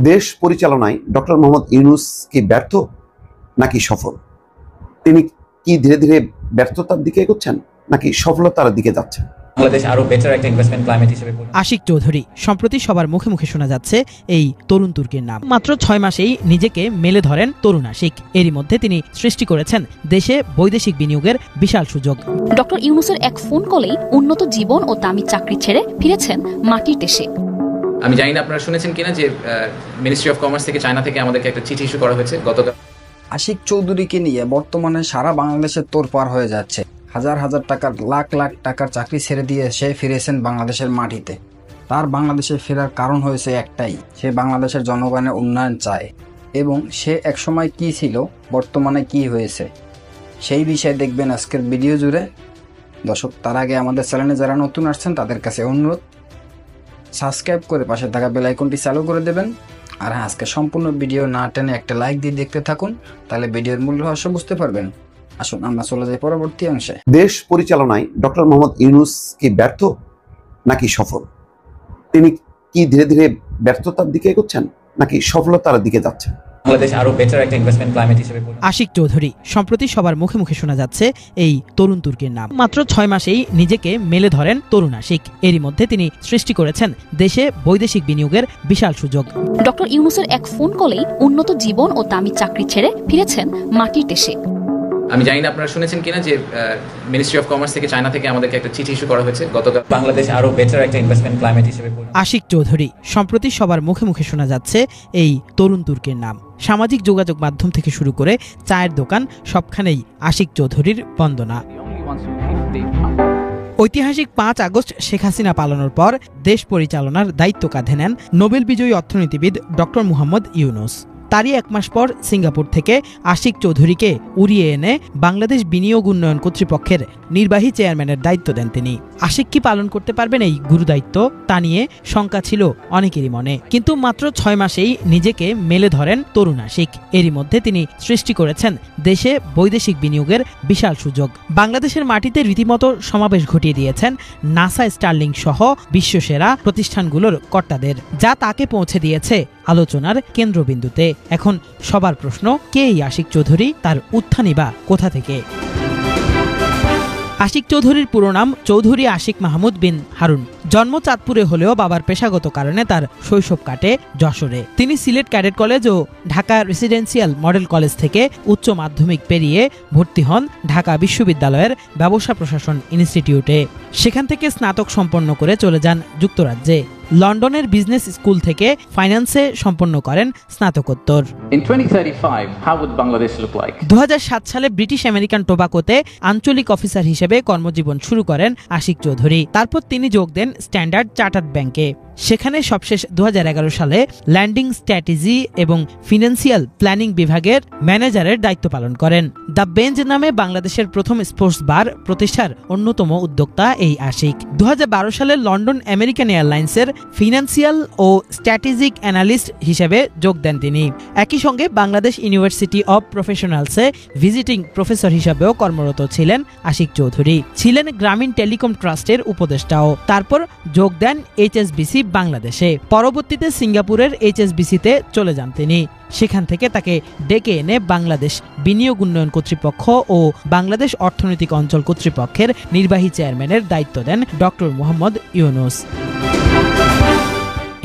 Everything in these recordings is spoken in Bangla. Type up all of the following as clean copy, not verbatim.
দেশ পরিচালনায় ডক্টর মোহাম্মদ ইউনূস কি ব্যর্থ নাকি সফল? তিনি কি ধীরে ধীরে ব্যর্থতার দিকে এগোচ্ছেন নাকি সফলতার দিকে যাচ্ছেন? বাংলাদেশ আরো বেটার একটা ইনভেস্টমেন্ট ক্লাইমেট হিসেবে। আশিক চৌধুরী সম্প্রতি সবার মুখে মুখে শোনা যাচ্ছে এই তরুণ তুর্কির নাম। মাত্র 6 মাসেই নিজেকে মেলে ধরেন তরুণ আশিক। এরই মধ্যে তিনি সৃষ্টি করেছেন দেশে বৈদেশিক বিনিয়োগের বিশাল সুযোগ। ডক্টর ইউনূসের এক ফোন কলেই উন্নত জীবন ও দামি চাকরি ছেড়ে ফিরেছেন মাটির দেশে। আমি জানি না আপনারা শুনেছেন কিনা যে মিনিস্ট্রি অফ কমার্স থেকে চায়না থেকে আমাদেরকে একটা চিঠি ইস্যু করা হয়েছে গতকাল। আশিক চৌধুরীকে নিয়ে বর্তমানে সারা বাংলাদেশে তোড়পাড় হয়ে যাচ্ছে। হাজার হাজার টাকার লাখ লাখ টাকার চাকরি ছেড়ে দিয়ে সে ফিরেছেন বাংলাদেশের মাটিতে। তার বাংলাদেশে ফেরার কারণ হয়েছে একটাই, সে বাংলাদেশের জনগণের উন্নয়ন চায় এবং সে একসময় কি ছিল বর্তমানে কি হয়েছে সেই বিষয়ে দেখবেন আজকের ভিডিও জুড়ে। দর্শক, তার আগে আমাদের চ্যানেলে যারা নতুন আসছেন তাদের কাছে অনুরোধ, সাবস্ক্রাইব করে পাশে থাকা বেল আইকনটি চালু করে দেবেন। আর হ্যাঁ, আজকে সম্পূর্ণ ভিডিও না টেনে একটা লাইক দিয়ে দেখতে থাকুন, তাহলে ভিডিওর মূল রহস্য বুঝতে পারবেন। আসুন আমরা চলে যাই পরবর্তী অংশে। দেশ পরিচালনায় ডক্টর মোহাম্মদ ইউনূস কি ব্যর্থ নাকি সফল? তিনি কি ধীরে ধীরে ব্যর্থতার দিকে এগোচ্ছেন নাকি সফলতার দিকে যাচ্ছেন? বাংলাদেশ আরো বেটার একটা ইনভেস্টমেন্ট ক্লাইমেট হিসেবে। আশিক চৌধুরী সম্প্রতি সবার মুখে মুখে শোনা যাচ্ছে এই তরুণ তুর্কির নাম। মাত্র 6 মাসেই নিজেকে মেলে ধরেন তরুণ আশিক। এরই মধ্যে তিনি সৃষ্টি করেছেন দেশে বৈদেশিক বিনিয়োগের বিশাল সুযোগ। ডক্টর ইউনূসের এক ফোন কলেই উন্নত জীবন ও দামি চাকরি ছেড়ে ফিরেছেন মাটির দেশে। আমি জানি না আপনারা শুনেছেন কিনা যে মিনিস্ট্রি অফ কমার্স থেকে চায়না থেকে আমাদেরকে একটা চিঠি ইস্যু করা হয়েছে গতকাল। বাংলাদেশ আরো বেটার একটা ইনভেস্টমেন্ট ক্লাইমেট হিসেবে। আশিক চৌধুরী সম্প্রতি সবার মুখে মুখে শোনা যাচ্ছে এই তরুণ তুর্কির নাম। সামাজিক যোগাযোগ মাধ্যম থেকে শুরু করে চায়ের দোকান সবখানেই আশিক চৌধুরীর বন্দনা। ঐতিহাসিক 5 আগস্ট শেখ হাসিনা পালানোর পর দেশ পরিচালনার দায়িত্ব কাঁধে নেন নোবেল বিজয়ী অর্থনীতিবিদ ডক্টর মোহাম্মদ ইউনূস। তারই 1 মাস পর সিঙ্গাপুর থেকে আশিক চৌধুরীকে উড়িয়ে এনে বাংলাদেশ বিনিয়োগ উন্নয়ন কর্তৃপক্ষের নির্বাহী চেয়ারম্যানের দায়িত্ব দেন তিনি। আশিক কি পালন করতে পারবেন এই গুরুদায়িত্ব, তা নিয়ে শঙ্কা ছিল অনেকেরই মনে। কিন্তু মাত্র 6 মাসেই নিজেকে মেলে ধরেন তরুণ আশিক। এরই মধ্যে তিনি সৃষ্টি করেছেন দেশে বৈদেশিক বিনিয়োগের বিশাল সুযোগ। বাংলাদেশের মাটিতে রীতিমতো সমাবেশ ঘটিয়ে দিয়েছেন নাসা, স্টারলিংক সহ বিশ্বসেরা প্রতিষ্ঠানগুলোর কর্তাদের, যা তাকে পৌঁছে দিয়েছে আলোচনার কেন্দ্রবিন্দুতে। এখন সবার প্রশ্ন, কে এই আশিক চৌধুরী, তার উত্থানই বা কোথা থেকে? আশিক চৌধুরীর পুরো নাম চৌধুরী আশিক মাহমুদ বিন হারুন। জন্ম চাঁদপুরে হলেও বাবার পেশাগত কারণে তার শৈশব কাটে যশোরে। তিনি সিলেট ক্যাডেট কলেজ ও ঢাকা রেসিডেন্সিয়াল মডেল কলেজ থেকে উচ্চ মাধ্যমিক পেরিয়ে ভর্তি হন ঢাকা বিশ্ববিদ্যালয়ের ব্যবসা প্রশাসন ইনস্টিটিউটে। সেখান থেকে স্নাতক সম্পন্ন করে চলে যান যুক্তরাজ্যে। লন্ডনের বিজনেস স্কুল থেকে ফাইন্যান্সে সম্পন্ন করেন স্নাতকোত্তর। 2007 সালে ব্রিটিশ আমেরিকান টোবাকোতে আঞ্চলিক অফিসার হিসেবে কর্মজীবন শুরু করেন আশিক চৌধুরী। তারপর তিনি যোগ দেন স্ট্যান্ডার্ড চার্টার্ড ব্যাংকে। সেখানে সবশেষ 2011 সালে ল্যান্ডিং স্ট্র্যাটেজি এবং ফিনান্সিয়াল প্ল্যানিং বিভাগের ম্যানেজারের দায়িত্ব পালন করেন। দ্য বেঞ্চ নামে বাংলাদেশের প্রথম স্পোর্টস বার প্রতিষ্ঠার অন্যতম উদ্যোক্তা এই আশিক। 2012 সালে লন্ডন আমেরিকান এয়ারলাইন্সের ফিনান্সিয়াল ও স্ট্র্যাটেজিক অ্যানালিস্ট হিসেবে যোগ দেন তিনি। একই সঙ্গে বাংলাদেশ ইউনিভার্সিটি অব প্রফেশনালসে ভিজিটিং প্রফেসর হিসেবেও কর্মরত ছিলেন আশিক চৌধুরী। ছিলেন গ্রামীণ টেলিকম ট্রাস্টের উপদেষ্টাও। তারপর যোগ দেন HSBC বাংলাদেশে। পরবর্তীতে সিঙ্গাপুরের HSBC-তে চলে যান তিনি। সেখান থেকে তাকে ডেকে এনে বাংলাদেশ বিনিয়োগ উন্নয়ন কর্তৃপক্ষ ও বাংলাদেশ অর্থনৈতিক অঞ্চল কর্তৃপক্ষের নির্বাহী চেয়ারম্যানের দায়িত্ব দেন ডক্টর মোহাম্মদ ইউনূস।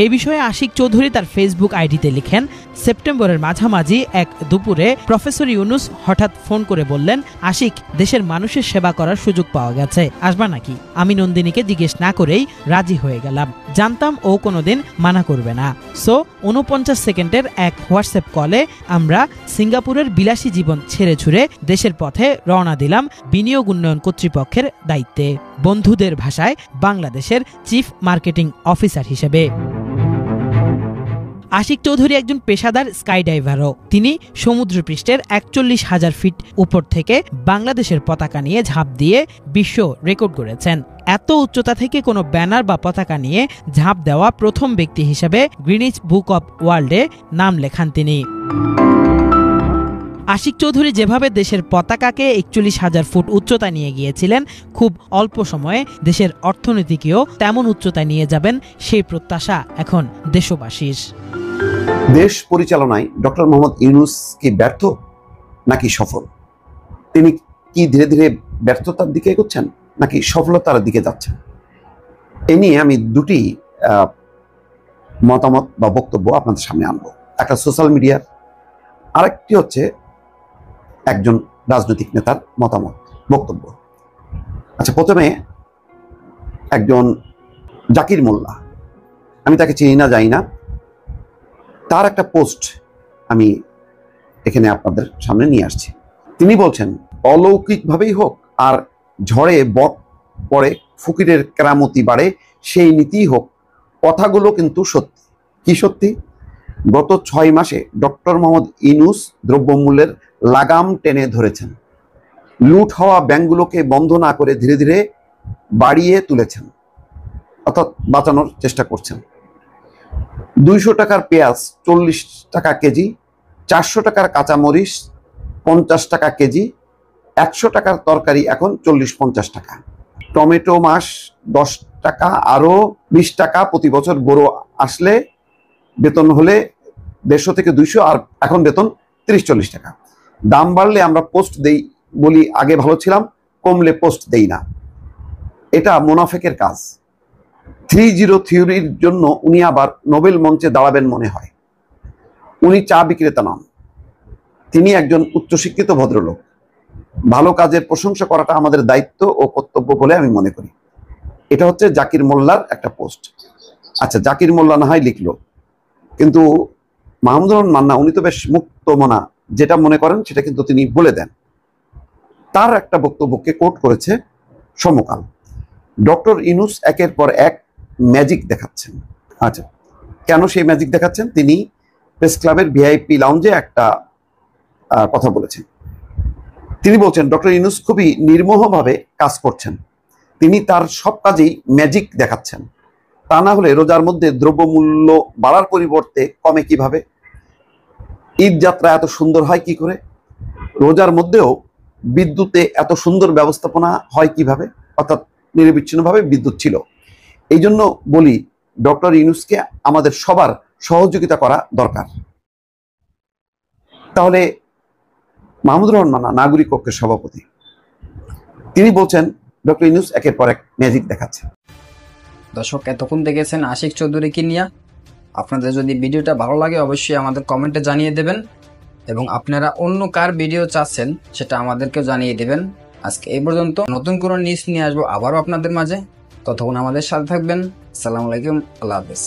এই বিষয়ে আশিক চৌধুরী তার ফেসবুক আইডিতে লিখেন, সেপ্টেম্বরের মাঝামাঝি এক দুপুরে প্রফেসর ইউনূস হঠাৎ ফোন করে বললেন, আশিক, দেশের মানুষের সেবা করার সুযোগ পাওয়া গেছে, আসবা নাকি? আমি নন্দিনীকে জিজ্ঞেস না করেই রাজি হয়ে গেলাম। জানতাম ও কোনোদিন মানা করবে না। সো 49 সেকেন্ডের এক হোয়াটসঅ্যাপ কলে আমরা সিঙ্গাপুরের বিলাসী জীবন ছেড়ে ছুড়ে দেশের পথে রওনা দিলাম বিনিয়োগ উন্নয়ন কর্তৃপক্ষের দায়িত্বে, বন্ধুদের ভাষায় বাংলাদেশের চিফ মার্কেটিং অফিসার হিসেবে। আশিক চৌধুরী একজন পেশাদার স্কাইডাইভারও। তিনি সমুদ্রপৃষ্ঠের 41,000 ফিট উপর থেকে বাংলাদেশের পতাকা নিয়ে ঝাঁপ দিয়ে বিশ্ব রেকর্ড গড়েছেন। এত উচ্চতা থেকে কোনো ব্যানার বা পতাকা নিয়ে ঝাঁপ দেওয়া প্রথম ব্যক্তি হিসেবে গ্রিনিচ বুক অব ওয়ার্ল্ডে নাম লেখান তিনি। আশিক চৌধুরী যেভাবে দেশের পতাকাকে 41,000 ফুট উচ্চতা নিয়ে গিয়েছিলেন, খুব অল্প সময়ে দেশের অর্থনীতিকেও তেমন উচ্চতায় নিয়ে যাবেন, সেই প্রত্যাশা এখন দেশবাসীর। দেশ পরিচালনায় ডক্টর মোহাম্মদ ইউনূস কি ব্যর্থ নাকি সফল? তিনি কি ধীরে ধীরে ব্যর্থতার দিকে এগোচ্ছেন নাকি সফলতার দিকে যাচ্ছেন? এ নিয়ে আমি দুটি মতামত বা বক্তব্য আপনাদের সামনে আনবো। একটা সোশ্যাল মিডিয়ার, আরেকটি হচ্ছে একজন রাজনৈতিক নেতার মতামত, বক্তব্য। আচ্ছা, প্রথমে একজন জাকির মোল্লা, আমি তাকে চিনি না, জানি না, তার একটা পোস্ট আমি এখানে আপনাদের সামনে নিয়ে আসছি। তিনি বলছেন, অলৌকিকভাবেই হোক আর ঝড়ে বক পড়ে ফকিরের কেরামতি বাড়ে, সেই নীতিই হোক, কথাগুলো কিন্তু সত্যি। কি সত্যি? গত 6 মাসে ডক্টর মোহাম্মদ ইউনূস দ্রব্যমূল্যের লাগাম টেনে ধরেছেন। লুট হওয়া ব্যাংকগুলোকে বন্ধ না করে ধীরে ধীরে বাড়িয়ে তুলেছেন, অর্থাৎ বাঁচানোর চেষ্টা করছেন। 200 টাকার পেঁয়াজ 40 টাকা কেজি, 400 টাকার কাঁচামরিচ 50 টাকা কেজি, 100 টাকার তরকারি এখন 40-50 টাকা। টমেটো মাস 10 টাকা, আরও 20 টাকা প্রতি বছর। বড় আসলে বেতন হলে 150 থেকে 200, আর এখন বেতন 30-40 টাকা। দাম বাড়লে আমরা পোস্ট দেই, বলি আগে ভালো ছিলাম, কমলে পোস্ট দেই না। এটা মুনাফেকের কাজ। 3-0 থিওরির জন্য উনি আবার নোবেল মঞ্চে দাঁড়াবেন মনে হয়। উনি চা বিক্রেতা নন, তিনি একজন উচ্চশিক্ষিত ভদ্রলোক। ভালো কাজের প্রশংসা করাটা আমাদের দায়িত্ব ও কর্তব্য বলে আমি মনে করি। এটা হচ্ছে জাকির মোল্লার একটা পোস্ট। আচ্ছা, জাকির মোল্লা না হয় লিখলো, কিন্তু মাহমুদুর রহমান মান্না উনি তো বেশ মুক্তমনা, যেটা মনে করেন সেটা কিন্তু তিনি বলে দেন। তার একটা বক্তব্যকে কোট করেছে সমকাল। ডক্টর ইউনূস একের পর এক ম্যাজিক দেখাচ্ছেন। আচ্ছা, কেন সেই ম্যাজিক দেখাচ্ছেন? তিনি প্রেস ক্লাবের ভিআইপি লাউঞ্জে একটা কথা বলেছেন। তিনি বলছেন ডক্টর ইউনূস খুবই নির্মোহভাবে কাজ করছেন, তিনি তার সব কাজেই ম্যাজিক দেখাচ্ছেন। তা না হলে রোজার মধ্যে দ্রব্যমূল্য বাড়ার পরিবর্তে কমে কিভাবে? ঈদ যাত্রা এত সুন্দর হয় কি করে? রোজার মধ্যেও বিদ্যুতে এত সুন্দর ব্যবস্থাপনা হয় কিভাবে? অর্থাৎ নিরবিচ্ছিন্নভাবে বিদ্যুৎ ছিল। এই জন্য বলি, ডক্টর ইউনূসকে আমাদের সবার সহযোগিতা করা দরকার। তাহলে মাহমুদুর রহমান মান্না, নাগরিক পক্ষের সভাপতি, তিনি বলছেন ডক্টর ইউনূস একের পর এক ম্যাজিক দেখাচ্ছে। দর্শক, এতক্ষণ দেখেছেন আশিক চৌধুরীকে নিয়ে। আপনাদের যদি ভিডিওটা ভালো লাগে অবশ্যই আমাদের কমেন্টে জানিয়ে দেবেন, এবং আপনারা অন্য কার ভিডিও চাচ্ছেন সেটা আমাদেরকেও জানিয়ে দেবেন। আজকে এই পর্যন্ত, নতুন কোনো নিউজ নিয়ে আসবো আবারও আপনাদের মাঝে। ততক্ষণ আমাদের সাথে থাকবেন। আসসালামু আলাইকুম, আল্লাহ হাফেজ।